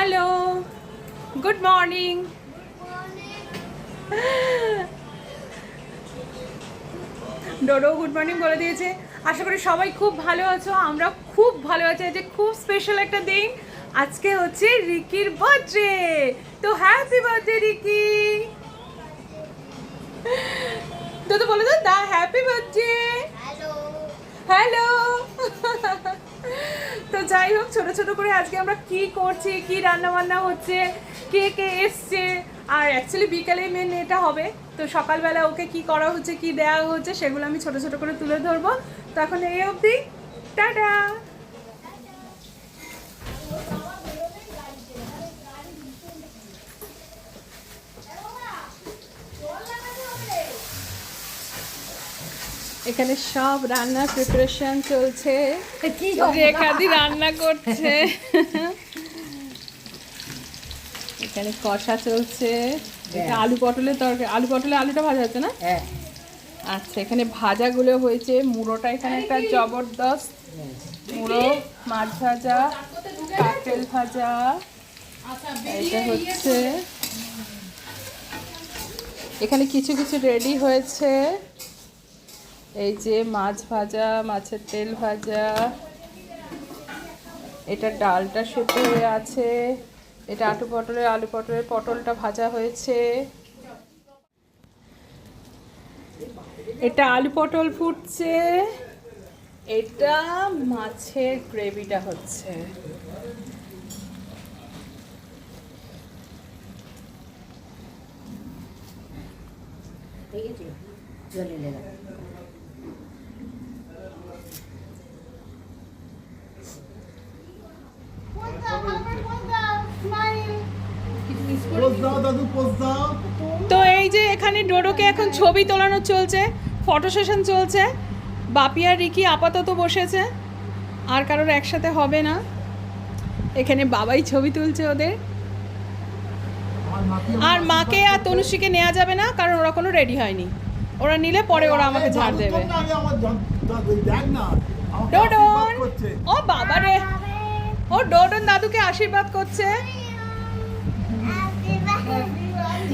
Hello, good morning. Dodo good morning বলে দিয়েছে। আশা করি সবাই খুব ভালো আছো, আমরা খুব ভালো আছি। আজকে খুব স্পেশাল একটা দিন, আজকে হচ্ছে রিকির বার্থডে। তো হ্যাপি বার্থডে রিকি। তো বলে দাও দা হ্যাপি বার্থডে। হ্যালো। তো যাই হোক, ছোট ছোট করে আজকে আমরা কি করছি, কি রান্না বান্না হচ্ছে, কে কে এসছে, আর অ্যাকচুয়ালি বিকালে মেন এটা হবে। তো সকালবেলা ওকে কি করা হচ্ছে, কি দেওয়া হচ্ছে, সেগুলো আমি ছোট ছোট করে তুলে ধরবো। তো এখন এই অবধি, টাটা। এখানে সব রান্নার প্রিপারেশন চলছে, রেখাদি রান্না করছে। এখানে কষা চলছে, এটা আলু পটলের তরকারি, আলু পটলে আলুটা ভাজা হচ্ছে না? আচ্ছা, এখানে ভাজাগুলো হয়েছে, মুড়োটা এখানে একটা জবরদস্ত মুড়ো, মাছ ভাজা, কাঁকরেল ভাজা, এটা হচ্ছে। এখানে কিছু কিছু রেডি হয়েছে, এই যে মাছ ভাজা, মাছের তেল ভাজা, এটা ডালটা সেদ্ধ হয়ে আছে, এটা আলু পটলের পটলটা ভাজা হয়েছে, এটা আলু পটল ফুটছে, এটা মাছের গ্রেভিটা হচ্ছে। তো এই যে এখানে ডোডোকে এখন ছবি তোলানো চলছে, ফটো সেশন চলছে। বাপি আর রিকি আপাতত বসেছে, আর কারোর একসাথে হবে না। এখানে বাবাই ছবি তুলছে ওদের। আর মাকে আর তনুশ্রীকে নেওয়া যাবে না, কারণ ওরা কোনো রেডি হয়নি। ওরা নিলে পরে ওরা আমাকে ঝাড় দেবে। ডোডন, ও বাবা রে, ও ডোডন দাদুকে আশীর্বাদ করছে।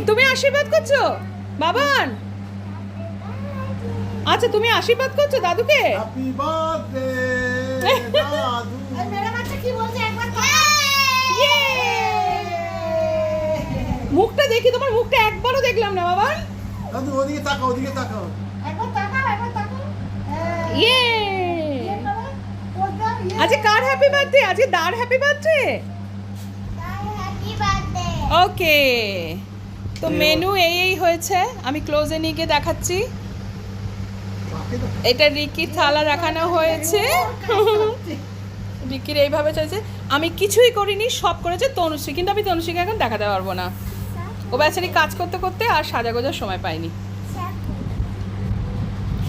তুমি আশীর্বাদ করছো বাবান? আচ্ছা, তুমি আশীর্বাদ করছো দাদুকে? হ্যাপি বার্থডে দাদু। মেরা বাচ্চা কি বলছে একবার মুখটা দেখি, তোমার মুখটা একবারও দেখলাম না বাবান। দাদু ওদিকে তাকাও, ওদিকে তাকাও। একবার তাকাও। ইয়ে, আজকে কার হ্যাপি বার্থডে? আজকে দার happy birthday. Happy birthday. Okay, তো মেনু এই হয়েছে, আমি ক্লোজে নিয়ে গিয়ে দেখাচ্ছি। এটা রিকির থালা রাখানো হয়েছে, রিকির এইভাবে চলছে। আমি কিছুই করিনি, সব করেছে তনুশ্রী, কিন্তু আমি তনুশ্রীকে এখন দেখাতে পারবো না। ও বেচারি কাজ করতে করতে আর সাজাগোজার সময় পাইনি।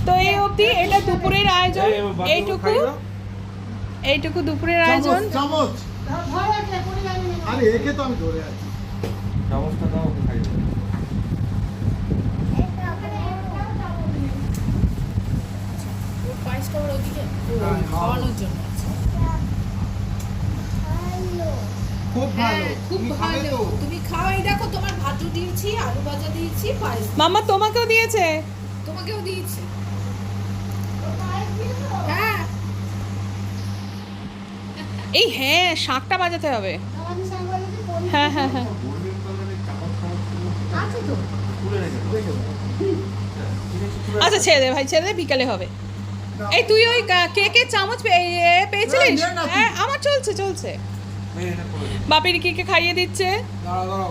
তো এই অবধি এটা দুপুরের আয়োজন, এইটুকু দুপুরের আয়োজন। চামচ আরে একে তো আমি ধরে আছি। চামচটা দাও, ওকে খাই দাও। খাওয়ানোর জন্য খুব ভালো, খুব ভালো। তুমি খাও, এই দেখো তোমার ভাজু দিয়েছি, আলু ভাজা দিয়েছি, পায়েস মাম্মা তোমাকেও দিয়েছে। তোমাকেও দিয়েছি। হ্যাঁ, এই হ্যাঁ, শাকটা বাজাতে হবে। হ্যাঁ হ্যাঁ হ্যাঁ, আছে তো। আচ্ছা ছেড়ে দে ভাই, ছেড়ে দে, বিকালে হবে। এই তুই ওই কেকের চামচ পেয়েছিলিস? হ্যাঁ, আমার চলছে। বাপির কে খাইয়ে দিচ্ছে। দাঁড়াও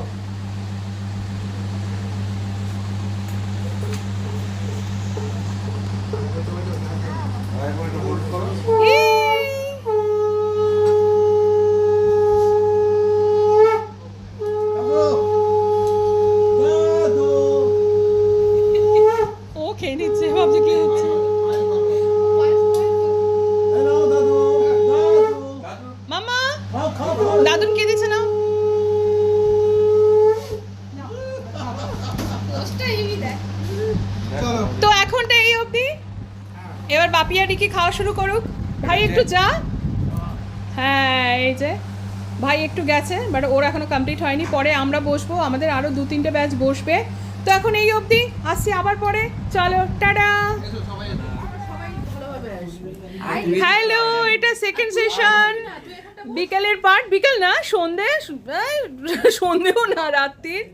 ও খেয়ে নিচ্ছে, ভাবছে কি হচ্ছে। মাম্মা, দাদুন কে দিচ্ছে না? তো এখনটা এই অবধি, এবার বাপি আর রিকি খাওয়া শুরু করুক। ভাই একটু যা। হ্যাঁ, এই যে ভাই একটু গেছে, বাট ওর এখনো কমপ্লিট হয়নি। পরে আমরা বসবো, আমাদের আরও 2-3টে ব্যাচ বসবে। তো এখন এই অবধি, আসছি আবার পরে। চলো টাটা। হ্যালো, এটা সেকেন্ড সেশন, বিকেলের পার্ট। বিকেল না, সন্ধেও না, রাত্রির।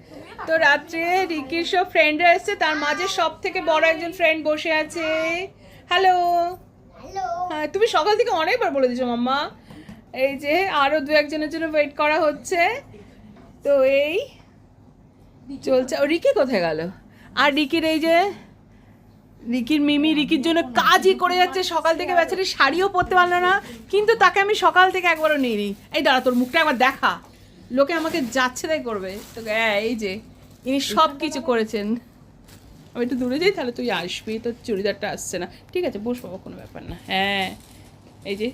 তো রাত্রে রিকির সব ফ্রেন্ডরা এসছে, তার মাঝে সব থেকে বড় একজন ফ্রেন্ড বসে আছে। হ্যালো। হ্যাঁ, তুমি সকাল থেকে অনেকবার বলে দিছো মাম্মা। এই যে আরও 2-1জনের জন্য ওয়েট করা হচ্ছে। তো এই চলছে। ও রিকি কোথায় গেল? আর রিকির এই যে রিকির মিমি রিকির জন্য কাজই করে যাচ্ছে সকাল থেকে, বেচারি শাড়িও পরতে পারলো না, কিন্তু তাকে আমি সকাল থেকে একবারও নিইনি। এই দাঁড়া, তোর মুখটা একবার দেখা, লোকে আমাকে যাচ্ছে তাই করবে। তো এই যে ইনি সব কিছু করেছেন। আমি একটু দূরে যাই, তাহলে তুই আসবি। তো চুড়িদারটা আসছে না, ঠিক আছে বস বাবা, কোনো ব্যাপার না। হ্যাঁ, এই যে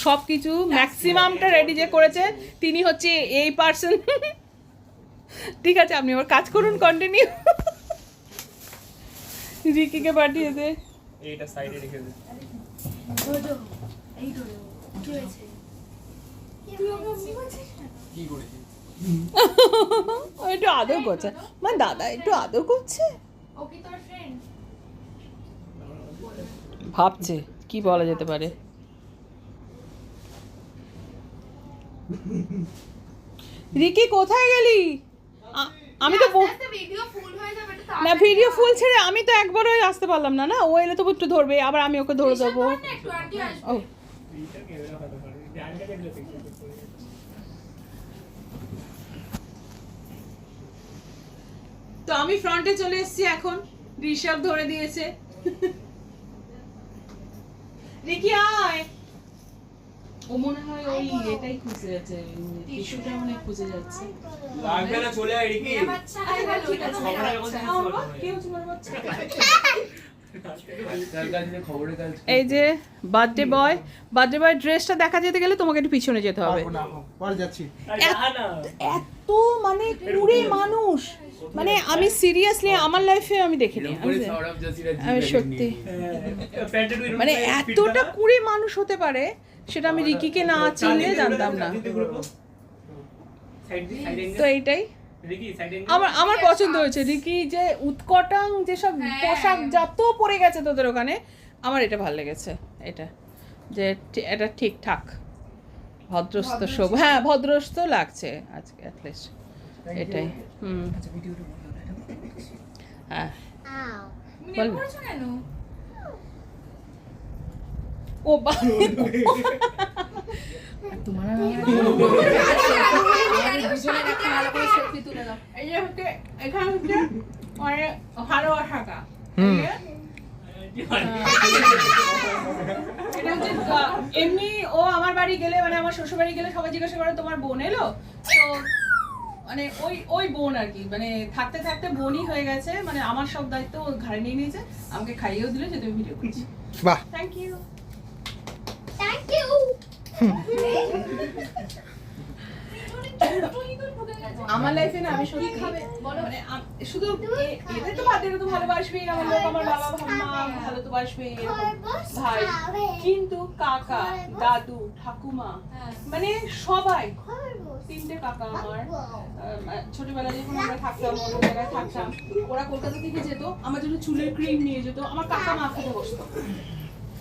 সব কিছু ম্যাক্সিমামটা রেডি যে করেছে তিনি হচ্ছে এই পার্সন। ঠিক আছে, আপনি আবার কাজ করুন, কন্টিনিউ। রিকিকে পাঠিয়ে দে। এইটা সাইডে রেখে দে। কি করেছিস? ও একটু আদর করছে, মা দাদা একটু আদর করছে। ভাবছে কি বলা যেতে পারে। রিকি কোথায় গেলি? আমি তো না, ভিডিও ফুল ছেড়ে আমি তো একবারও আসতে পারলাম না। না, ও এলে তবু একটু ধরবে, আবার আমি ওকে ধরে দেবো। ও তো আমি ফ্রন্টে চলে এসেছি এখন, ঋষভ ধরে দিয়েছে। রিকি আয়। ও মনে হয় ওই এটাই খুঁজে যাচ্ছে, টিস্যুটা মনে হয় খুঁজে যাচ্ছে। লাগবে না, চলে আয় রিকি। এই যে বার্থডে বয় ড্রেসটা দেখা যেতে গেলে তোমাকে একটু পিছনে যেতে হবে। এত মানে কুড়ে মানুষ, মানে আমি সিরিয়াসলি আমার লাইফে আমি দেখিনি। আমি সত্যি মানে এতটা কুড়ে মানুষ হতে পারে সেটা আমি রিকিকে না চিনলে জানতাম না। তো এইটাই আমার পছন্দ হয়েছে। রিকি যে উৎকটাং যেসব পোশাক যত পরে গেছে তোদের ওখানে, আমার এটা ভালো লেগেছে। এটা যে এটা ঠিকঠাক ভদ্রস্থ সব, হ্যাঁ ভদ্রস্থ লাগছে আজকে অ্যাটলিস্ট, এটাই। হ্যাঁ বল। ও তোমার এখানে হচ্ছে ভালোবাসাটা এমনি। ও আমার বাড়ি গেলে, মানে আমার শ্বশুর বাড়ি গেলে সবাই জিজ্ঞাসা করে তোমার বোন এলো, তো মানে ওই বোন আর কি, মানে থাকতে থাকতে বোনই হয়ে গেছে। মানে আমার সব দায়িত্ব ও ঘাড়ে নিয়ে নিয়েছে, আমাকে খাইয়েও দিলে যে তুমি ভিডিও করছি। বাহ, থ্যাংক ইউ। আমার লাইফে না আমি সত্যি মানে শুধু এদের তো বাদ দিলে তো ভালোবাসবেই আমার লোক, আমার বাবা মা ভালো তো বাসবে, ভাই, কিন্তু কাকা দাদু ঠাকুমা মানে সবাই, 3টে কাকা আমার। ছোটবেলায় যখন আমরা থাকতাম অন্য জায়গায় থাকতাম, ওরা কলকাতা থেকে যেত, আমার জন্য চুলের ক্রিম নিয়ে যেত, আমার কাকা মাথাতে বসতো।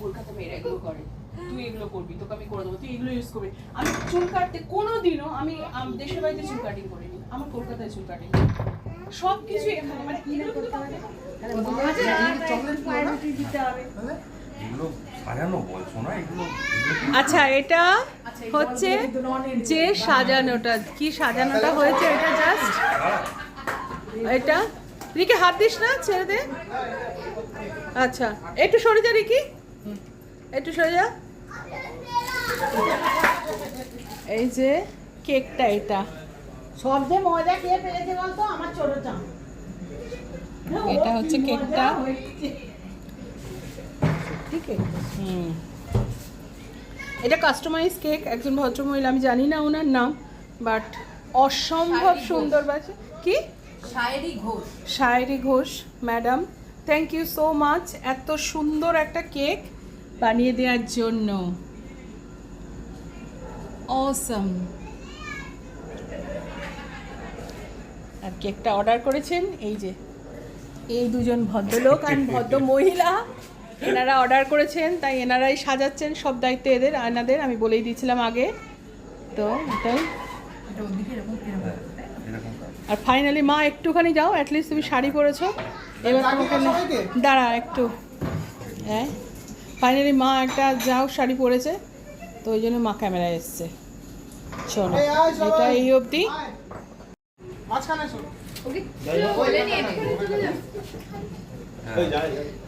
কলকাতা মেয়েরা এগুলো করে, তুই এগুলো করবি, তোকে আমি করে দেবো, তুই এগুলো ইউজ করবি। আমি চুল কাটতে কোনোদিনও আমি দেশের বাড়িতে চুল কাটিং করিনি, আমার কলকাতায় চুল কাটিং সব কিছু এখানে, মানে এগুলো করতে হবে। আচ্ছা, এটা হচ্ছে যে সাজানোটা, কি সাজানোটা হয়েছে এটা জাস্ট এটা। রিকি হাত দিস না, ছেড়ে দে। আচ্ছা একটু সরে যা রিকি, একটু সরে যা। এই যে কেকটা, এটা সবচেয়ে মজা কে পেয়েছে বলতো? আমার ছোট চাম। এটা হচ্ছে কেকটা, ঠিক আছে। এটা কাস্টমাইজ কেক, একজন ভদ্রমহিলা, আমি জানি না ওনার নাম, বাট অসম্ভব সুন্দর বাজে। কি শায়েরি Ghosh madam, thank you so much এত সুন্দর একটা কেক বানিয়ে দেওয়ার জন্য। অসম। আর কেকটা অর্ডার করেছেন এই দুজন ভদ্রলোক আর ভদ্র মহিলা, এনারা অর্ডার করেছেন, তাই এনারাই সাজাচ্ছেন, সব দায়িত্ব এনাদের, আমি বলেই দিয়েছিলাম আগে। তো এটাই। আর ফাইনালি মা একটুখানি যাও, অ্যাটলিস্ট তুমি শাড়ি পরেছো, এবার তোমাকে দাঁড়া একটু। হ্যাঁ, ফাইনালি মা একটা যাও শাড়ি পরেছে, তো ওই জন্য মা ক্যামেরায় এসছে। চলো, এটা এই অবধি।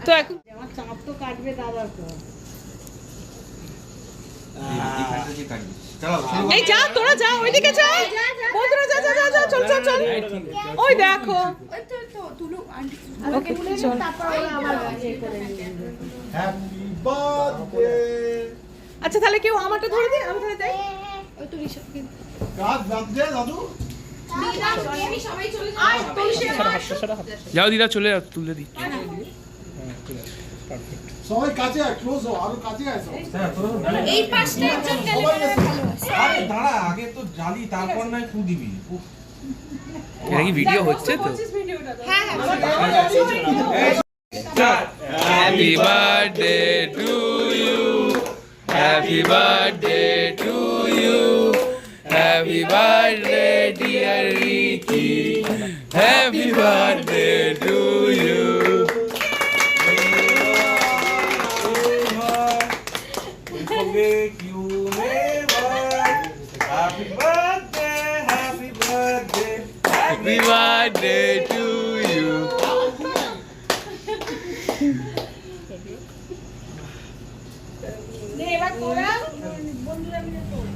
তো এখন আমার চাপ তো কাটবে দাদা তো। এই যা, তোরা যা, ওইদিকে যা, বন্ধুরা যা যা যা যা, চল চল চল, ওই দেখো। ওকে চল। তারপর ওরা আবার ইয়ে করে নিয়ে যাবে। Happy birthday. আচ্ছা তাহলে কেউ আমারটা ধরে দে, আমি তাহলে যাই। কাজ বার্থডে দাদু। যাও দিদা, চলে যাও, তুলে দিই। সবাই কাছে আয়, ক্লোজ হও, আরো কাছে আয় সবাই। এই পাশটা একজন গেলে মনে হয় ভালো হয়। আরে দাঁড়া, আগে তো জ্বালি, তারপর নয় ফু দিবি। উফ। এটা কি ভিডিও হচ্ছে তো? হ্যাঁ হ্যাঁ happy birthday to you, happy birthday to you, happy birthday dear Ricky, happy birthday to you. Forget you never. Happy birthday, happy birthday. Happy birthday to you. নে এবার তোরা বন্ধুরা মিলে কর।